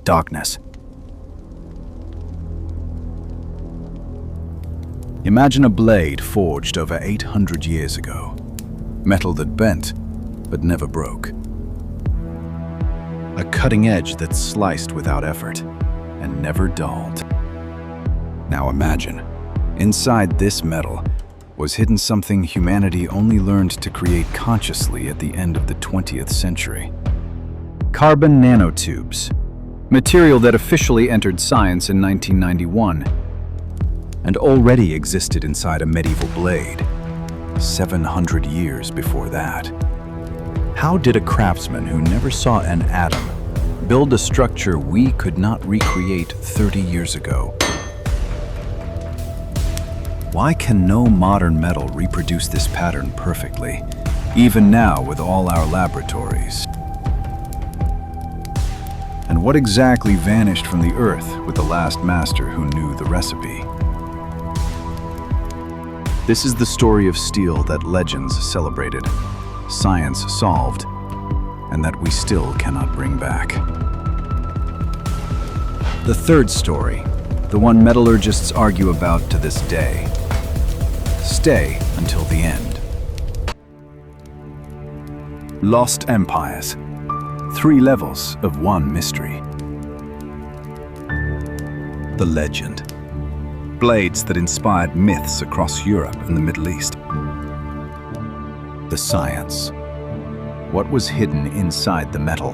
darkness. Imagine a blade forged over 800 years ago. Metal that bent, but never broke. A cutting edge that sliced without effort and never dulled. Now imagine, inside this metal was hidden something humanity only learned to create consciously at the end of the 20th century. Carbon nanotubes, material that officially entered science in 1991 and already existed inside a medieval blade 700 years before that. How did a craftsman who never saw an atom build a structure we could not recreate 30 years ago? Why can no modern metal reproduce this pattern perfectly, even now with all our laboratories? And what exactly vanished from the earth with the last master who knew the recipe? This is the story of steel that legends celebrated, science solved, and that we still cannot bring back. The third story, the one metallurgists argue about to this day. Stay until the end. Lost Empires. 3 levels of one mystery. The legend. Blades that inspired myths across Europe and the Middle East. The science. What was hidden inside the metal,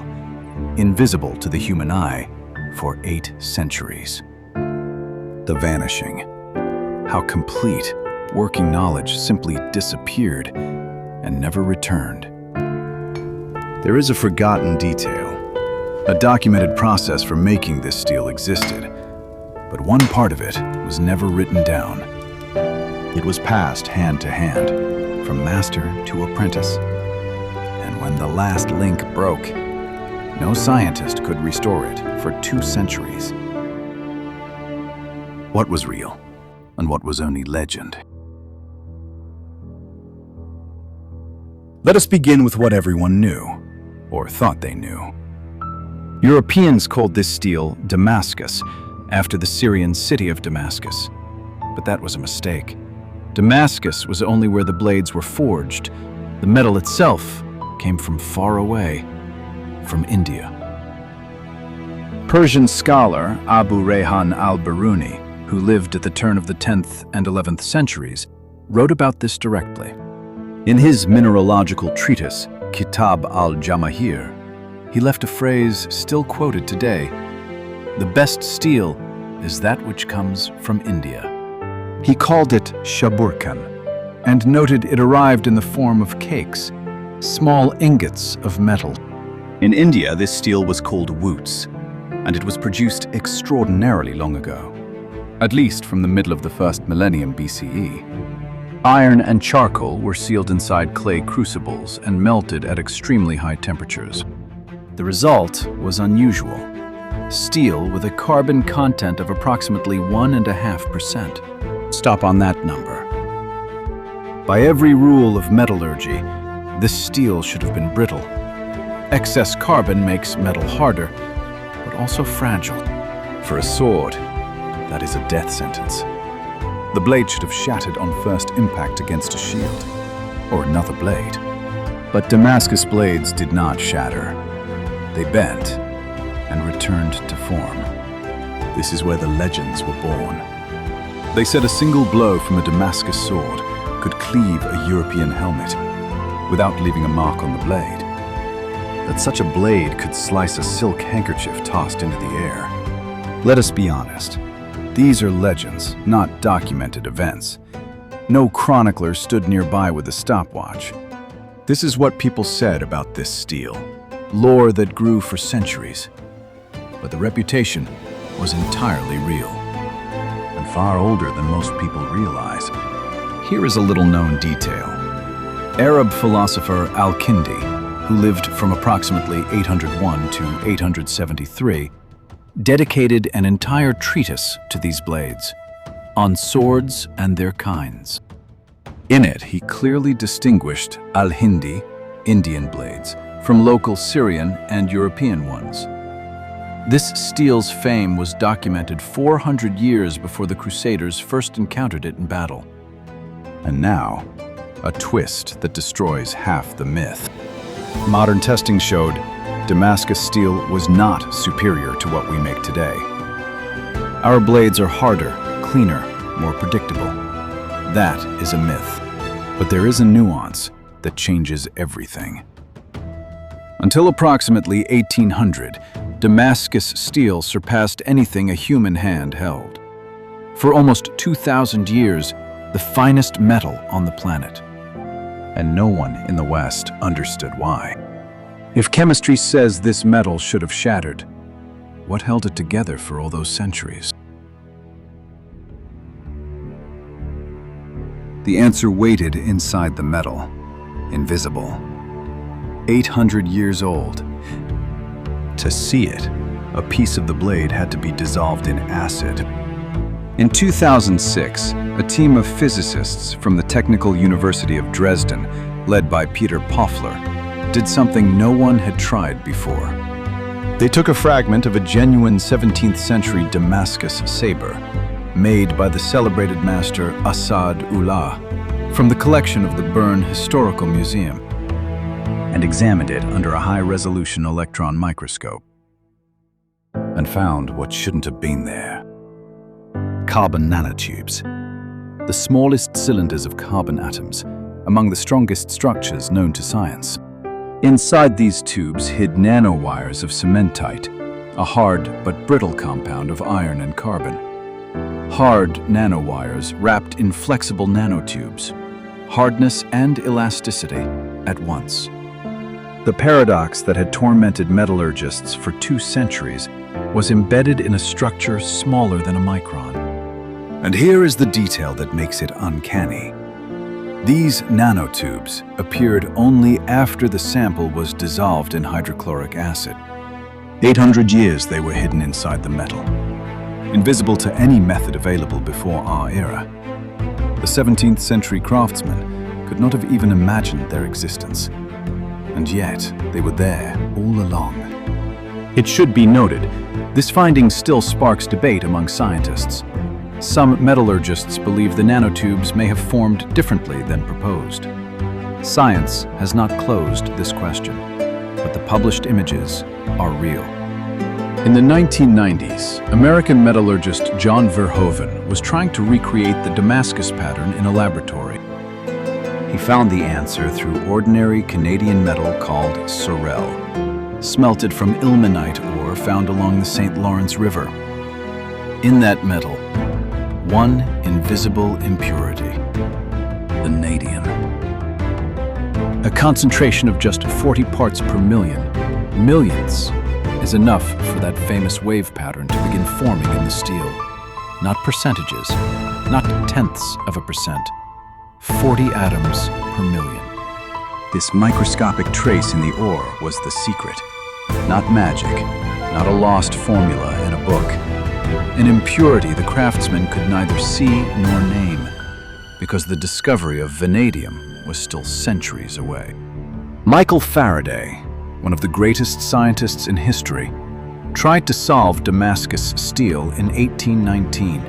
invisible to the human eye for 8 centuries. The vanishing. How complete working knowledge simply disappeared and never returned. There is a forgotten detail. A documented process for making this steel existed, but one part of it was never written down. It was passed hand to hand, from master to apprentice. And when the last link broke, no scientist could restore it for 2 centuries. What was real, and what was only legend? Let us begin with what everyone knew, or thought they knew. Europeans called this steel Damascus, after the Syrian city of Damascus. But that was a mistake. Damascus was only where the blades were forged. The metal itself came from far away, from India. Persian scholar Abu Rayhan al-Biruni, who lived at the turn of the 10th and 11th centuries, wrote about this directly. In his mineralogical treatise, Kitab al-Jamahir, he left a phrase still quoted today: "The best steel is that which comes from India." He called it shaburkan, and noted it arrived in the form of cakes, small ingots of metal. In India, this steel was called woots, and it was produced extraordinarily long ago, at least from the middle of the first millennium BCE. Iron and charcoal were sealed inside clay crucibles and melted at extremely high temperatures. The result was unusual. Steel with a carbon content of approximately 1.5%. Stop on that number. By every rule of metallurgy, this steel should have been brittle. Excess carbon makes metal harder, but also fragile. For a sword, that is a death sentence. The blade should have shattered on first impact against a shield, or another blade. But Damascus blades did not shatter. They bent and returned to form. This is where the legends were born. They said a single blow from a Damascus sword could cleave a European helmet without leaving a mark on the blade. That such a blade could slice a silk handkerchief tossed into the air. Let us be honest. These are legends, not documented events. No chronicler stood nearby with a stopwatch. This is what people said about this steel. Lore that grew for centuries. But the reputation was entirely real, and far older than most people realize. Here is a little-known detail. Arab philosopher Al-Kindi, who lived from approximately 801 to 873, dedicated an entire treatise to these blades, on swords and their kinds. In it, he clearly distinguished Al-Hindi, Indian blades, from local Syrian and European ones. This steel's fame was documented 400 years before the Crusaders first encountered it in battle. And now, a twist that destroys half the myth. Modern testing showed Damascus steel was not superior to what we make today. Our blades are harder, cleaner, more predictable. That is a myth. But there is a nuance that changes everything. Until approximately 1800, Damascus steel surpassed anything a human hand held. For almost 2,000 years, the finest metal on the planet. And no one in the West understood why. If chemistry says this metal should have shattered, what held it together for all those centuries? The answer waited inside the metal, invisible. 800 years old. To see it, a piece of the blade had to be dissolved in acid. In 2006, a team of physicists from the Technical University of Dresden, led by Peter Pofler, did something no one had tried before. They took a fragment of a genuine 17th century Damascus saber, made by the celebrated master Asad Ullah, from the collection of the Bern Historical Museum, and examined it under a high-resolution electron microscope, and found what shouldn't have been there. Carbon nanotubes, the smallest cylinders of carbon atoms, among the strongest structures known to science. Inside these tubes hid nanowires of cementite, a hard but brittle compound of iron and carbon. Hard nanowires wrapped in flexible nanotubes, hardness and elasticity at once. The paradox that had tormented metallurgists for 2 centuries was embedded in a structure smaller than a micron. And here is the detail that makes it uncanny. These nanotubes appeared only after the sample was dissolved in hydrochloric acid. 800 years they were hidden inside the metal, invisible to any method available before our era. The 17th century craftsmen could not have even imagined their existence. And yet, they were there all along. It should be noted, this finding still sparks debate among scientists. Some metallurgists believe the nanotubes may have formed differently than proposed. Science has not closed this question, but the published images are real. In the 1990s, American metallurgist John Verhoeven was trying to recreate the Damascus pattern in a laboratory. He found the answer through ordinary Canadian metal called sorel, smelted from ilmenite ore found along the St. Lawrence River. In that metal, one invisible impurity, vanadium. A concentration of just 40 parts per million, millionths, is enough for that famous wave pattern to begin forming in the steel. Not percentages, not tenths of a percent. 40 atoms per million. This microscopic trace in the ore was the secret. Not magic, not a lost formula in a book. An impurity the craftsmen could neither see nor name, because the discovery of vanadium was still centuries away. Michael Faraday, one of the greatest scientists in history, tried to solve Damascus steel in 1819.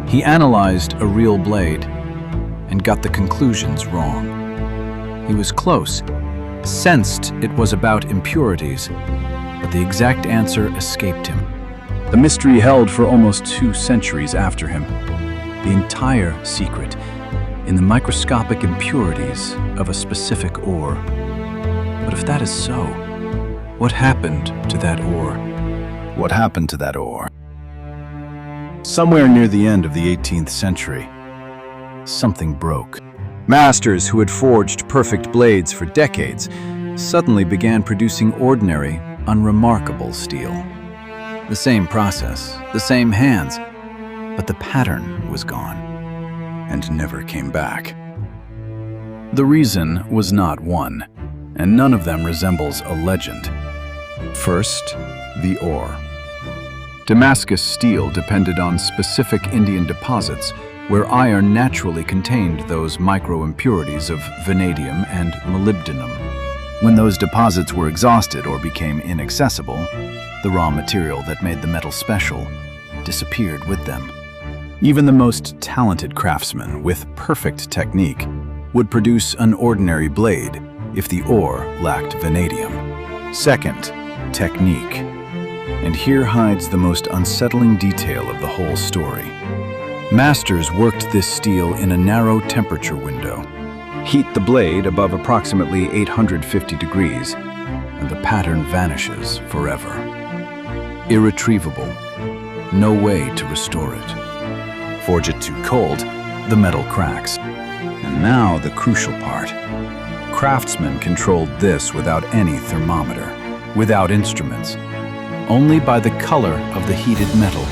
He analyzed a real blade and got the conclusions wrong. He was close, sensed it was about impurities, but the exact answer escaped him. The mystery held for almost 2 centuries after him. The entire secret in the microscopic impurities of a specific ore. But if that is so, what happened to that ore? What happened to that ore? Somewhere near the end of the 18th century, something broke. Masters who had forged perfect blades for decades suddenly began producing ordinary, unremarkable steel. The same process, the same hands, but the pattern was gone and never came back. The reason was not one, and none of them resembles a legend. First, the ore. Damascus steel depended on specific Indian deposits where iron naturally contained those micro-impurities of vanadium and molybdenum. When those deposits were exhausted or became inaccessible, the raw material that made the metal special disappeared with them. Even the most talented craftsman with perfect technique would produce an ordinary blade if the ore lacked vanadium. Second, technique. And here hides the most unsettling detail of the whole story. Masters worked this steel in a narrow temperature window. Heat the blade above approximately 850 degrees, and the pattern vanishes forever. Irretrievable. No way to restore it. Forge it too cold, the metal cracks. And now the crucial part. Craftsmen controlled this without any thermometer, without instruments, only by the color of the heated metal,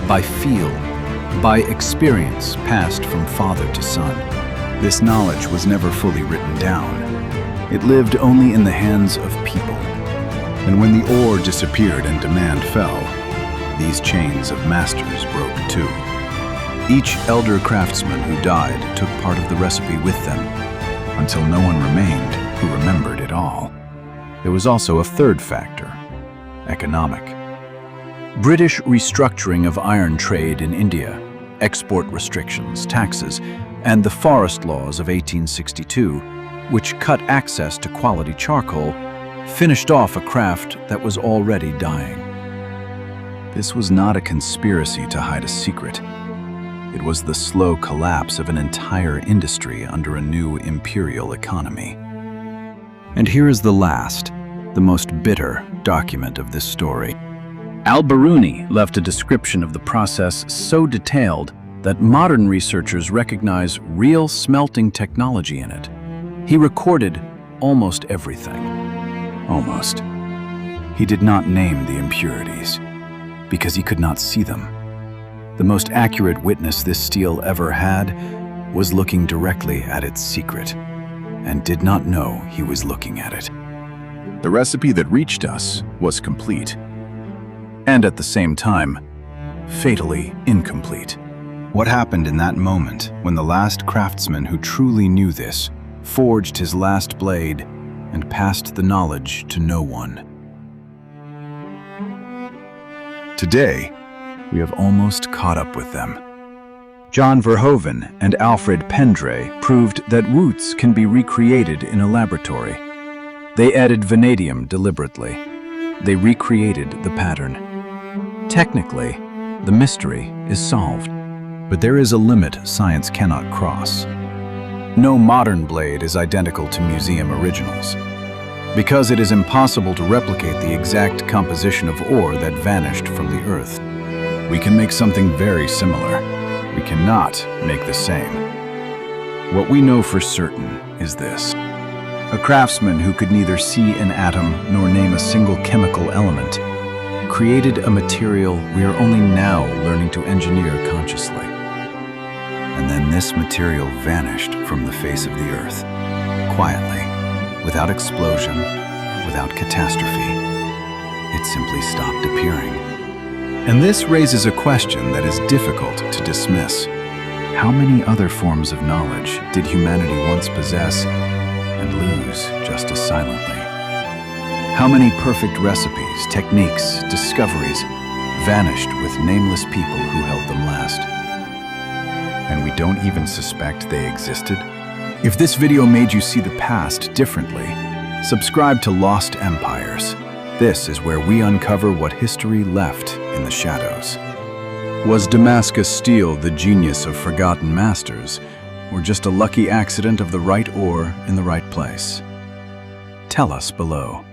by feel, by experience passed from father to son. This knowledge was never fully written down. It lived only in the hands of people. And when the ore disappeared and demand fell, these chains of masters broke too. Each elder craftsman who died took part of the recipe with them, until no one remained who remembered it all. There was also a third factor: economic. British restructuring of iron trade in India, export restrictions, taxes, and the forest laws of 1862, which cut access to quality charcoal, finished off a craft that was already dying. This was not a conspiracy to hide a secret. It was the slow collapse of an entire industry under a new imperial economy. And here is the last, the most bitter document of this story. Al-Biruni left a description of the process so detailed that modern researchers recognize real smelting technology in it. He recorded almost everything. Almost. He did not name the impurities, because he could not see them. The most accurate witness this steel ever had was looking directly at its secret, and did not know he was looking at it. The recipe that reached us was complete, and at the same time, fatally incomplete. What happened in that moment when the last craftsman who truly knew this forged his last blade and passed the knowledge to no one? Today, we have almost caught up with them. John Verhoeven and Alfred Pendray proved that roots can be recreated in a laboratory. They added vanadium deliberately. They recreated the pattern. Technically, the mystery is solved. But there is a limit science cannot cross. No modern blade is identical to museum originals, because it is impossible to replicate the exact composition of ore that vanished from the earth. We can make something very similar. We cannot make the same. What we know for certain is this: a craftsman who could neither see an atom nor name a single chemical element created a material we are only now learning to engineer consciously. And then this material vanished from the face of the earth, quietly, without explosion, without catastrophe. It simply stopped appearing. And this raises a question that is difficult to dismiss. How many other forms of knowledge did humanity once possess and lose just as silently? How many perfect recipes, techniques, discoveries vanished with nameless people who held them last? And we don't even suspect they existed? If this video made you see the past differently, subscribe to Lost Empires. This is where we uncover what history left in the shadows. Was Damascus steel the genius of forgotten masters, or just a lucky accident of the right ore in the right place? Tell us below.